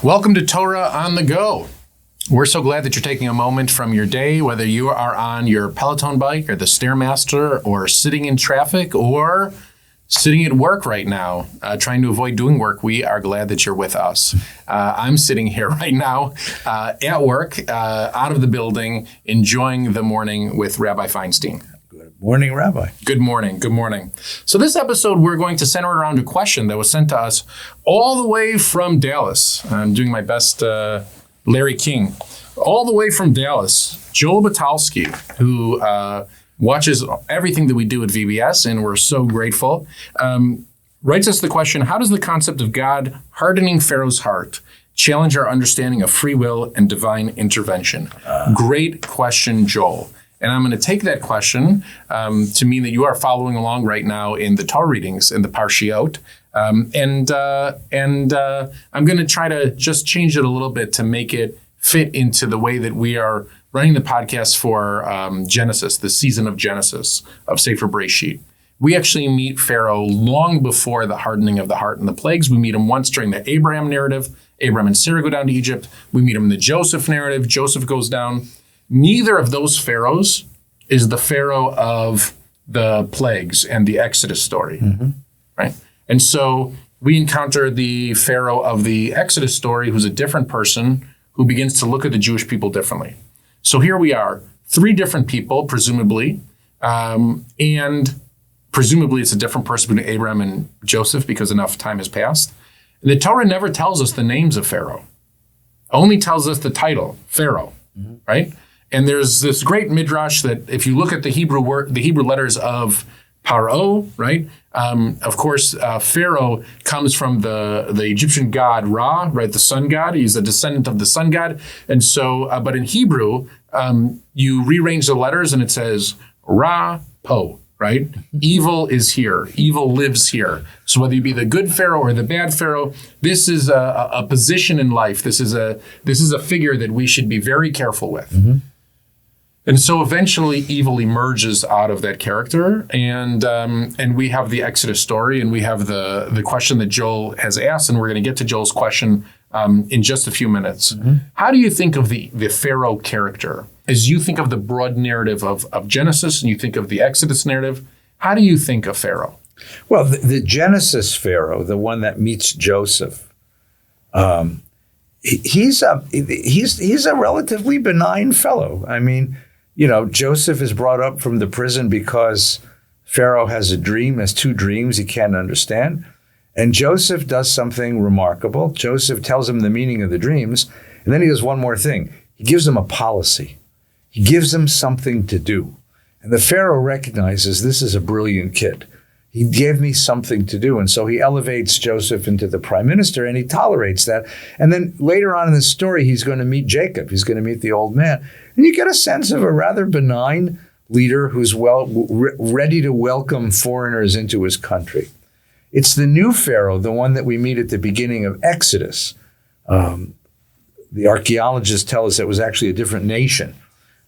Welcome to Torah on the Go. We're so glad that you're taking a moment from your day, whether you are on your Peloton bike or the Stairmaster or sitting in traffic or sitting at work right now, trying to avoid doing work. We are glad that you're with us. I'm sitting here right now at work, out of the building, enjoying the morning with Rabbi Feinstein. Good morning, Rabbi. Good morning. Good morning. So this episode, we're going to center around a question that was sent to us all the way from Dallas. I'm doing my best Larry King. All the way from Dallas, Joel Batalski, who watches everything that we do at VBS, and we're so grateful, writes us the question, how does the concept of God hardening Pharaoh's heart challenge our understanding of free will and divine intervention? Great question, Joel. And I'm going to take that question to mean that you are following along right now in the Torah readings in the Parshiot. And I'm going to try to just change it a little bit to make it fit into the way that we are running the podcast for Genesis, the season of Genesis of Sefer Bereshit. We actually meet Pharaoh long before the hardening of the heart and the plagues. We meet him once during the Abraham narrative. Abraham and Sarah go down to Egypt. We meet him in the Joseph narrative. Joseph goes down. Neither of those pharaohs is the Pharaoh of the plagues and the Exodus story, right? And so we encounter the Pharaoh of the Exodus story, who's a different person who begins to look at the Jewish people differently. So here we are, three different people, presumably, and presumably it's a different person between Abraham and Joseph because enough time has passed. And the Torah never tells us the names of Pharaoh, only tells us the title, Pharaoh, right? And there's this great midrash that if you look at the Hebrew letters of Pharaoh, right? Of course, Pharaoh comes from the Egyptian god Ra, right? The sun god. He's a descendant of the sun god. And so, but in Hebrew, you rearrange the letters and it says Ra, Po, right? Evil is here. Evil lives here. So whether you be the good Pharaoh or the bad Pharaoh, this is a position in life. This is a figure that we should be very careful with. And so eventually evil emerges out of that character, and we have the Exodus story, and we have the question that Joel has asked, and we're going to get to Joel's question in just a few minutes. How do you think of the Pharaoh character? As you think of the broad narrative of Genesis, and you think of the Exodus narrative, how do you think of Pharaoh? Well, the Genesis Pharaoh, the one that meets Joseph, he's a relatively benign fellow. I mean, you know, Joseph is brought up from the prison because Pharaoh has two dreams he can't understand. And Joseph does something remarkable. Joseph tells him the meaning of the dreams. And then he does one more thing. He gives him a policy. He gives him something to do. And the Pharaoh recognizes this is a brilliant kid. He gave me something to do. And so he elevates Joseph into the prime minister, and he tolerates that. And then later on in the story, he's going to meet Jacob. He's going to meet the old man. And you get a sense of a rather benign leader who's ready to welcome foreigners into his country. It's the new Pharaoh, the one that we meet at the beginning of Exodus. The archaeologists tell us it was actually a different nation,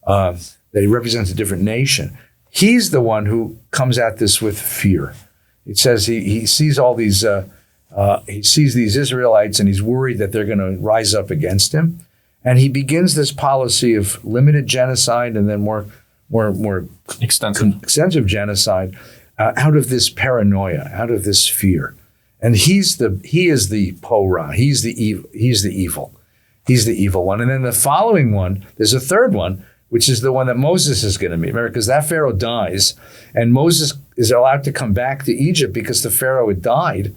that he represents a different nation. He's the one who comes at this with fear. It says he sees all these, he sees these Israelites, and he's worried that they're going to rise up against him. And he begins this policy of limited genocide and then more extensive genocide out of this paranoia, out of this fear. And he is the Torah. He's the evil. He's the evil one. And then the following one, there's a third one, which is the one that Moses is going to meet. Remember, because that Pharaoh dies, and Moses is allowed to come back to Egypt because the Pharaoh had died.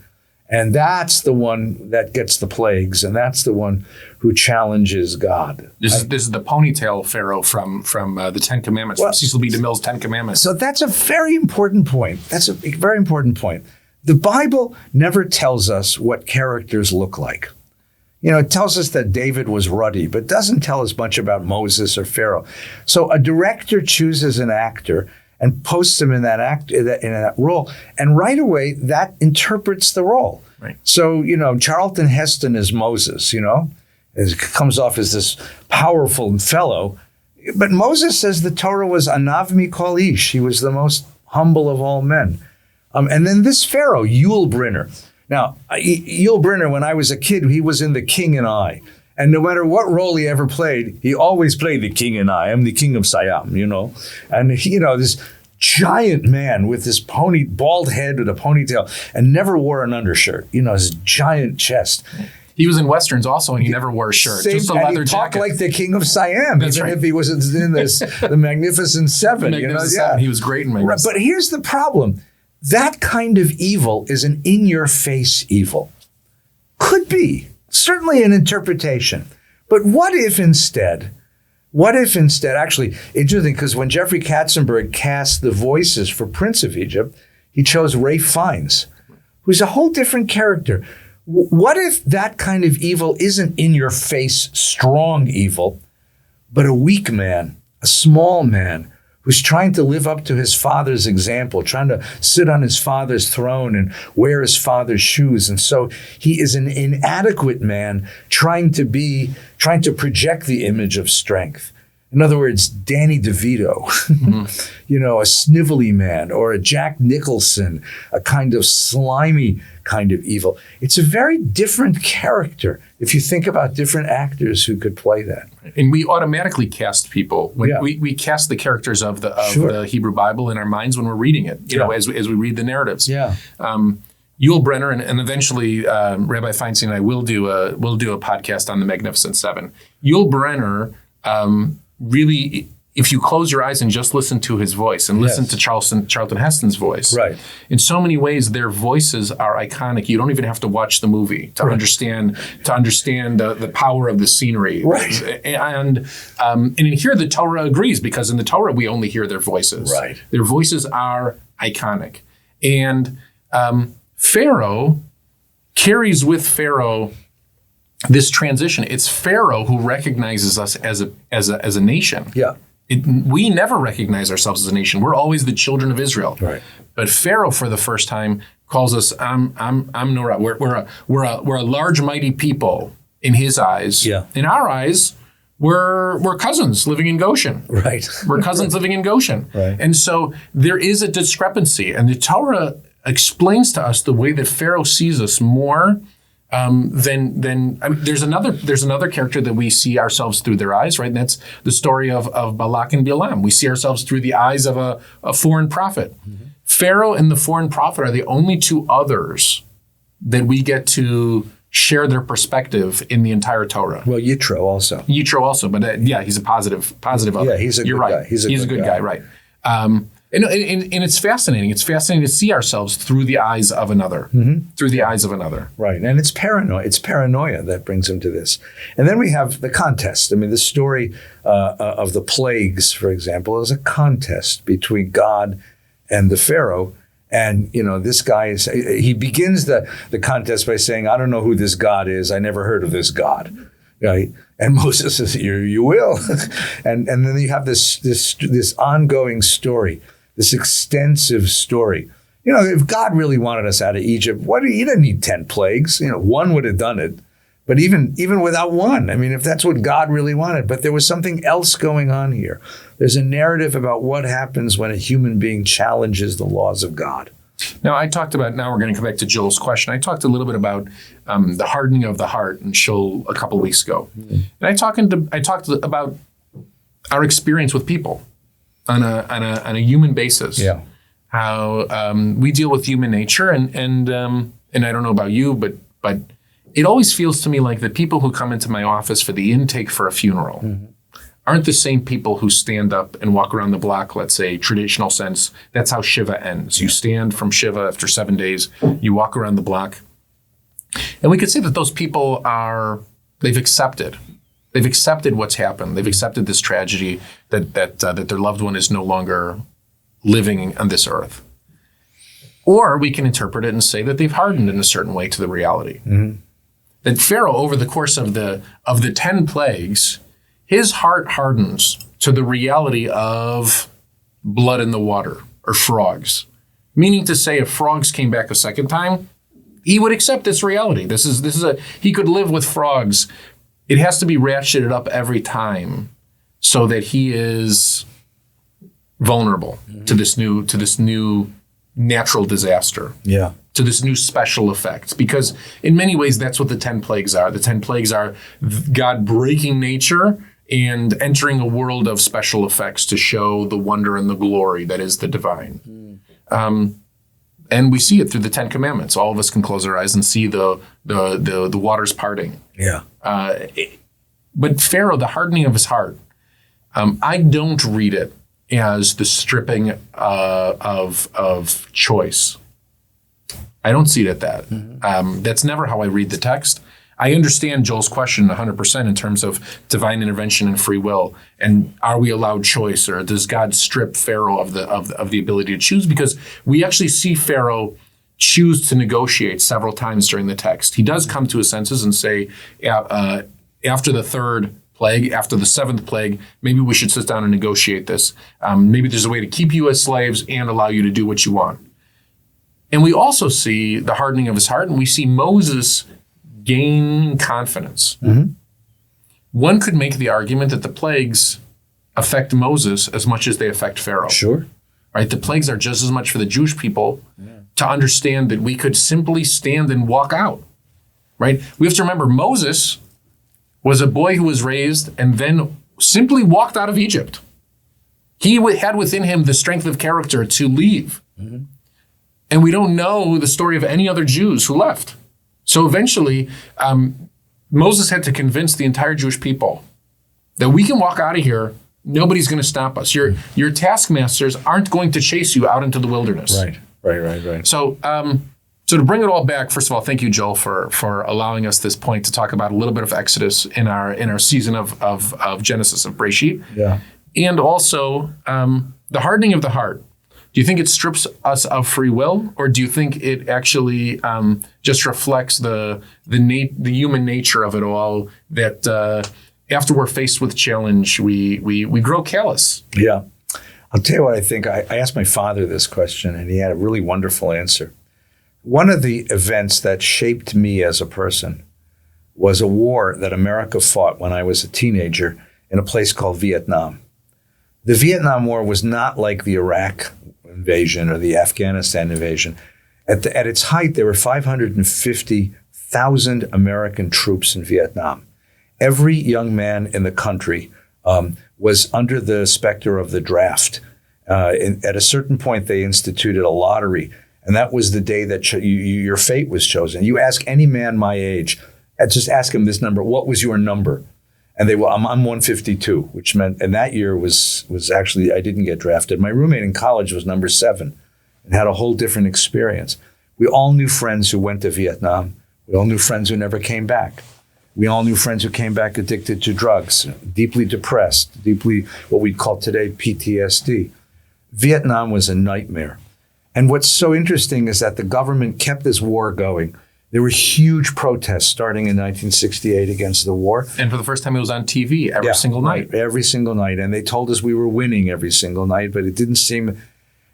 And that's the one that gets the plagues, and that's the one who challenges God. This is the ponytail Pharaoh from the Ten Commandments, from Cecil B. DeMille's Ten Commandments. So that's a very important point. That's a very important point. The Bible never tells us what characters look like. You know, it tells us that David was ruddy, but doesn't tell us much about Moses or Pharaoh. So a director chooses an actor and posts him in that role, and right away that interprets the role. Right. So, you know, Charlton Heston is Moses, you know, it comes off as this powerful fellow, but Moses says the Torah was Anav Mikol Ish. He was the most humble of all men. And then this Pharaoh, Yul-Brynner. Now, Yul-Brynner, when I was a kid, he was in The King and I. And no matter what role he ever played, he always played the king and I. I'm the king of Siam, And, this giant man with this bald head with a ponytail and never wore an undershirt, his giant chest. He was in Westerns also, and he never wore a shirt. Just a leather jacket. He talked like the king of Siam, That's even right. if he was in the Magnificent Seven. He was great in Magnificent. But here's the problem. That kind of evil is an in-your-face evil. Could be. Certainly an interpretation. But what if instead, actually, interesting, because when Jeffrey Katzenberg cast the voices for Prince of Egypt, he chose Ralph Fiennes, who's a whole different character. What if that kind of evil isn't in your face, strong evil, but a weak man, a small man, who's trying to live up to his father's example, trying to sit on his father's throne and wear his father's shoes. And so he is an inadequate man trying to project the image of strength. In other words, Danny DeVito, a snivelly man, or a Jack Nicholson, a kind of slimy kind of evil. It's a very different character if you think about different actors who could play that. And we automatically cast people. We cast the characters of the Hebrew Bible in our minds when we're reading it, as we read the narratives. Yeah. Yul-Brynner and eventually Rabbi Feinstein and I will do a podcast on the Magnificent Seven. Yul-Brynner really, if you close your eyes and just listen to his voice and listen to Charlton Heston's voice, right. In so many ways, their voices are iconic. You don't even have to watch the movie to understand the power of the scenery. Right. And in here, the Torah agrees, because in the Torah, we only hear their voices. Right. Their voices are iconic. And Pharaoh carries with Pharaoh this transition. It's Pharaoh who recognizes us as a nation. Yeah. We never recognize ourselves as a nation. We're always the children of Israel. Right. But Pharaoh, for the first time, calls us I'm Norah. We're a large, mighty people in his eyes. Yeah. In our eyes, we're cousins living in Goshen. Right. We're cousins living in Goshen. Right. And so there is a discrepancy, and the Torah explains to us the way that Pharaoh sees us more. There's another character that we see ourselves through their eyes, right? And that's the story of Balak and Bilam. We see ourselves through the eyes of a foreign prophet. Mm-hmm. Pharaoh and the foreign prophet are the only two others that we get to share their perspective in the entire Torah. Well, Yitro also, but he's a positive other. Yeah, he's a good guy. He's a good guy, right? And it's fascinating. It's fascinating to see ourselves through the eyes of another. Mm-hmm. Through the eyes of another. Right. And it's paranoia. It's paranoia that brings him to this. And then we have the contest. I mean, the story of the plagues, for example, is a contest between God and the Pharaoh. And, this guy he begins the contest by saying, I don't know who this God is. I never heard of this God. Right. And Moses says, you will. and then you have this ongoing story. This extensive story. If God really wanted us out of Egypt, he didn't need 10 plagues. One would have done it. But even without one, I mean, if that's what God really wanted, but there was something else going on here. There's a narrative about what happens when a human being challenges the laws of God. Now, we're going to come back to Joel's question. I talked a little bit about the hardening of the heart in Shul a couple of weeks ago. Mm-hmm. And I talked about our experience with people. On a human basis, yeah. How we deal with human nature, and I don't know about you, but it always feels to me like the people who come into my office for the intake for a funeral mm-hmm. aren't the same people who stand up and walk around the block. Let's say traditional sense. That's how Shiva ends. You stand from Shiva after 7 days. You walk around the block, and we could say that those people they've accepted. They've accepted what's happened. They've accepted this tragedy that their loved one is no longer living on this earth. Or we can interpret it and say that they've hardened in a certain way to the reality. Mm-hmm. That Pharaoh, over the course of the 10 plagues, his heart hardens to the reality of blood in the water or frogs. Meaning to say, if frogs came back a second time, he would accept this reality. He could live with frogs. It has to be ratcheted up every time so that he is vulnerable to this new natural disaster. Yeah. To this new special effect. Because in many ways, that's what the 10 plagues are. The 10 plagues are God breaking nature and entering a world of special effects to show the wonder and the glory that is the divine. And we see it through the 10 Commandments. All of us can close our eyes and see the waters parting. Yeah. But Pharaoh, the hardening of his heart, I don't read it as the stripping of choice. I don't see it at that. That's never how I read the text. I understand Joel's question 100% in terms of divine intervention and free will, and are we allowed choice, or does God strip Pharaoh of the ability to choose? Because we actually see Pharaoh choose to negotiate several times during the text. He does come to his senses and say, after the third plague, after the seventh plague, maybe we should sit down and negotiate this. Maybe there's a way to keep you as slaves and allow you to do what you want. And we also see the hardening of his heart, and we see Moses gain confidence. One could make the argument that the plagues affect Moses as much as they affect Pharaoh. Sure. Right? The plagues are just as much for the Jewish people to understand that we could simply stand and walk out. Right? We have to remember Moses was a boy who was raised and then simply walked out of Egypt. He had within him the strength of character to leave. And we don't know the story of any other Jews who left. So eventually, Moses had to convince the entire Jewish people that we can walk out of here. Nobody's going to stop us. Your taskmasters aren't going to chase you out into the wilderness. Right. So to bring it all back, first of all, thank you, Joel, for allowing us this point to talk about a little bit of Exodus in our season of Genesis, of Breshit. Yeah. And also the hardening of the heart. Do you think it strips us of free will, or do you think it actually just reflects the human nature of it all, that after we're faced with challenge, we grow callous? Yeah. I'll tell you what I think. I asked my father this question, and he had a really wonderful answer. One of the events that shaped me as a person was a war that America fought when I was a teenager in a place called Vietnam. The Vietnam War was not like the Iraq invasion or the Afghanistan invasion. At its height, there were 550,000 American troops in Vietnam. Every young man in the country was under the specter of the draft. At a certain point, they instituted a lottery, and that was the day that your fate was chosen. You ask any man my age, just ask him this number, what was your number? And they will, I'm 152, which meant, and that year was actually, I didn't get drafted. My roommate in college was number 7 and had a whole different experience. We all knew friends who went to Vietnam. We all knew friends who never came back. We all knew friends who came back addicted to drugs, deeply depressed, deeply what we'd call today PTSD. Vietnam was a nightmare. And what's so interesting is that the government kept this war going. There were huge protests starting in 1968 against the war. And for the first time, it was on TV every single night. Right, every single night. And they told us we were winning every single night, but it didn't seem.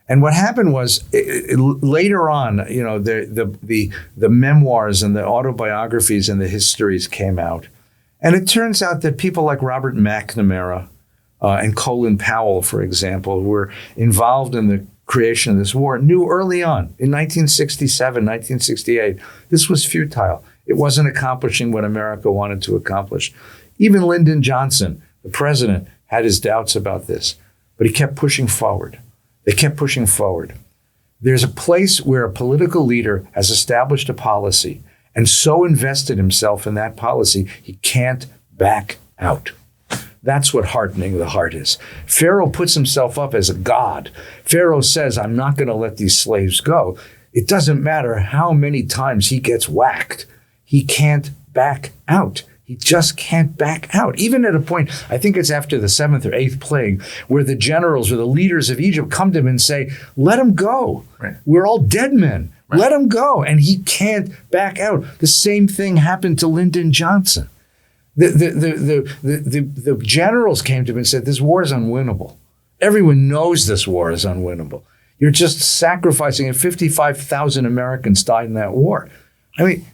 And what happened was later on, the memoirs and the autobiographies and the histories came out. And it turns out that people like Robert McNamara and Colin Powell, for example, who were involved in the creation of this war, knew early on, in 1967, 1968, this was futile. It wasn't accomplishing what America wanted to accomplish. Even Lyndon Johnson, the president, had his doubts about this, but he kept pushing forward. They kept pushing forward. There's a place where a political leader has established a policy and so invested himself in that policy, he can't back out. That's what hardening the heart is. Pharaoh puts himself up as a god. Pharaoh says, I'm not going to let these slaves go. It doesn't matter how many times he gets whacked. He can't back out. He just can't back out. Even at a point, I think it's after the 7th or 8th plague, where the generals or the leaders of Egypt come to him and say, let him go. Right. We're all dead men. Right. Let him go. And he can't back out. The same thing happened to Lyndon Johnson. The generals came to him and said, this war is unwinnable. Everyone knows this war is unwinnable. You're just sacrificing, and 55,000 Americans died in that war. I mean,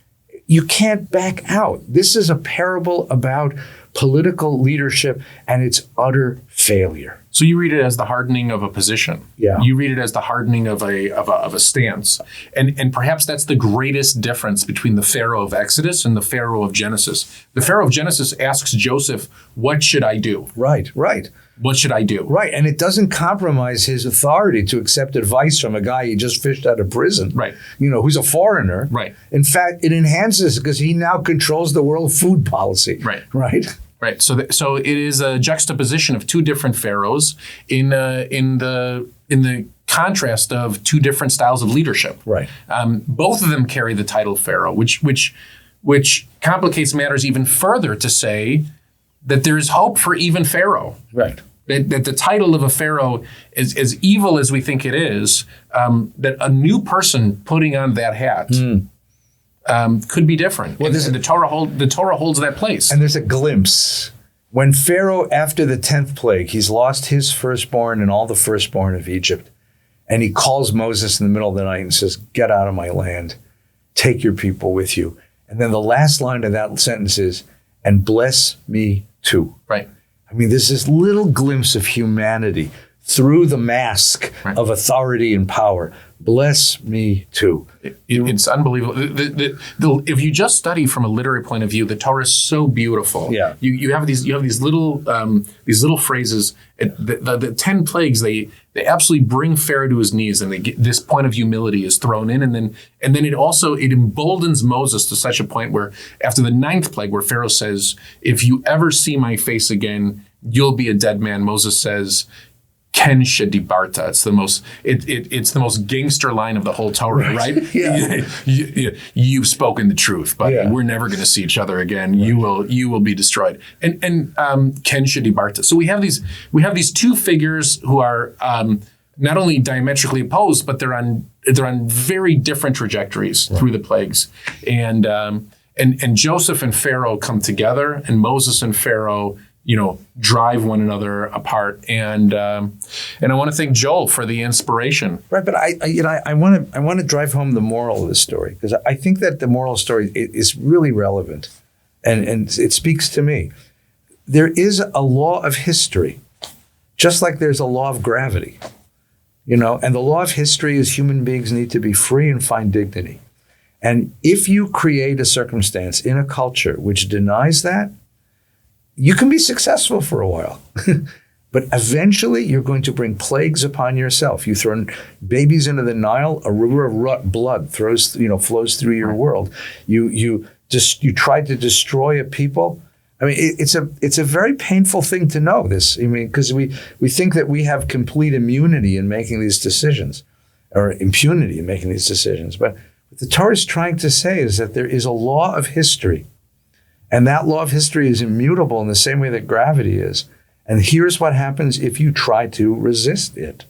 you can't back out. This is a parable about political leadership and its utter failure. So you read it as the hardening of a position. Yeah. You read it as the hardening of a stance. And perhaps that's the greatest difference between the Pharaoh of Exodus and the Pharaoh of Genesis. The Pharaoh of Genesis asks Joseph, what should I do? Right. What should I do? Right. And it doesn't compromise his authority to accept advice from a guy he just fished out of prison. Right. Who's a foreigner. Right. In fact, it enhances because he now controls the world food policy. Right. Right. So it is a juxtaposition of two different pharaohs in the contrast of two different styles of leadership. Right. Both of them carry the title Pharaoh, which complicates matters even further to say that there is hope for even Pharaoh. Right. That the title of a Pharaoh is as evil as we think it is. That a new person putting on that hat. Could be different. Well, the Torah holds that place. And there's a glimpse. When Pharaoh, after the 10th plague, he's lost his firstborn and all the firstborn of Egypt. And he calls Moses in the middle of the night and says, get out of my land. Take your people with you. And then the last line of that sentence is, and bless me too. Right. I mean, there's this little glimpse of humanity through the mask of authority and power. Bless me too. It's unbelievable. If you just study from a literary point of view, the Torah is so beautiful. Yeah. You have these little phrases. The 10 plagues they absolutely bring Pharaoh to his knees, and this point of humility is thrown in, and then it emboldens Moses to such a point where after the 9th plague, where Pharaoh says, "If you ever see my face again, you'll be a dead man," Moses says, Ken Shedibarta. It's the most gangster line of the whole Torah, right? Yeah. You've spoken the truth, but we're never going to see each other again. Right. You will be destroyed. And Ken Shedibarta. So we have these two figures who are not only diametrically opposed, but they're on very different trajectories through the plagues. And Joseph and Pharaoh come together, and Moses and Pharaoh drive one another apart, and I want to thank Joel for the inspiration. Right, but I want to drive home the moral of this story, because I think that the moral story is really relevant, and it speaks to me. There is a law of history, just like there's a law of gravity, and the law of history is human beings need to be free and find dignity. And if you create a circumstance in a culture which denies that, you can be successful for a while, but eventually you're going to bring plagues upon yourself. You throw babies into the Nile, a river of blood flows through your world. You try to destroy a people. I mean, it's a very painful thing to know this. I mean, because we think that we have complete immunity in making these decisions, or impunity in making these decisions. But what the Torah is trying to say is that there is a law of history. And that law of history is immutable in the same way that gravity is. And here's what happens if you try to resist it.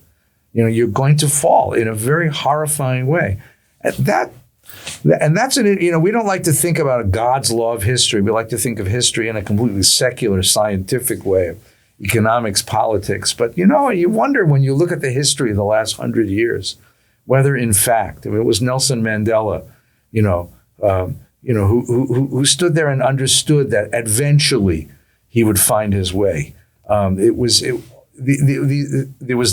You're going to fall in a very horrifying way. And that's we don't like to think about God's law of history. We like to think of history in a completely secular, scientific way of economics, politics. But you wonder when you look at the history of the last 100 years, whether in fact, it was Nelson Mandela, who stood there and understood that eventually he would find his way. There was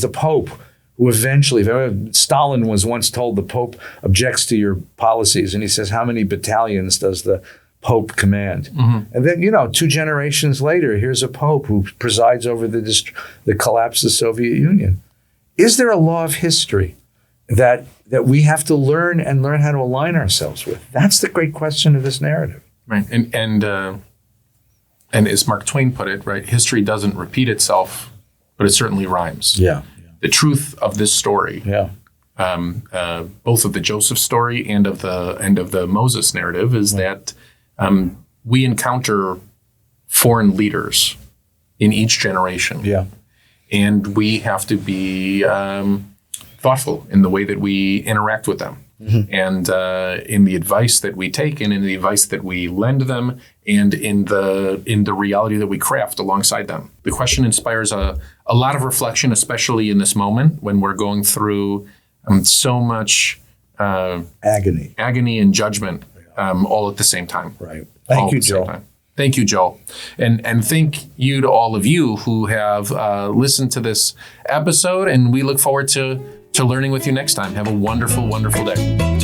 the Pope who eventually, Stalin was once told the Pope objects to your policies, and he says, how many battalions does the Pope command? Mm-hmm. And then, 2 generations later, here's a Pope who presides over the collapse of the Soviet Union. Is there a law of history that we have to learn how to align ourselves with? That's the great question of this narrative. Right. And as Mark Twain put it, right, history doesn't repeat itself, but it certainly rhymes. Yeah. The truth of this story, both of the Joseph story and of the Moses narrative, is that we encounter foreign leaders in each generation. Yeah. And we have to be thoughtful in the way that we interact with them, and in the advice that we take, and in the advice that we lend them, and in the reality that we craft alongside them. The question inspires a lot of reflection, especially in this moment when we're going through so much agony and judgment all at the same time. Right. Thank you, Joel. Thank you, Joel. And thank you to all of you who have listened to this episode. And we look forward to learning with you next time. Have a wonderful, wonderful day.